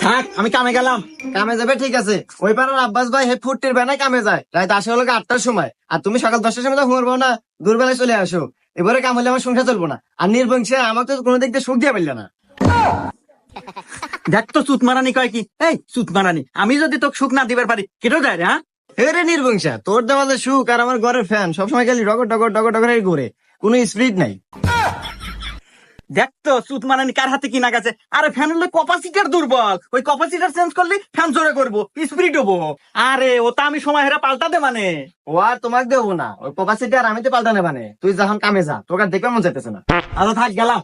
থাক, আমি কামে গেলাম। কামে যাবে ঠিক আছে, ওই পাড়ার আব্বাস ভাই হে ফুটটির বেলায় কামে যায়, রাত আসে হলো 8টার সময়, আর তুমি সকাল 10টার সময় তো ঘুমাবো না, দুর্বেলায় চলে আসো। এবারে কাম হলে আমার সংসার চলবো না, আর নির্বংশে আমাকে তো কোনো দিক দিয়ে সুখ দিয়ে পারলে না। দেখ তো সুত মারানি কয় কি। এই সুত মারানি, আমি যদি তোকে সুখ না দিবার পারি কেটো যায় রে? হ্যাঁ, রে নির্বংশা, তোর দেওয়া যে সুখ আর আমার ঘরের ফ্যান সবসময় খালি ডগর ডগর ডগর ডগর ঘুরে, কোনো স্পিরিট নাই। দেখ তো সুত মারানি কার হাতে কিনা গেছে। আরে ফ্যান হলে ক্যাপাসিটার দুর্বল, ওই ক্যাপাসিটার চেঞ্জ করলে ফ্যান জোরে করবো, স্পিরিট হবো। আরে ওটা আমি সময় হেরা পাল্টাতে মানে। ও আর তোমাকে দেবো না, ওই ক্যাপাসিটি আর আমি তো পাল্টানে মানে, তুই যখন কামে যা, তোকে আর দেখবে মন চাইতেছে না। আচ্ছা থাক, গেলাম।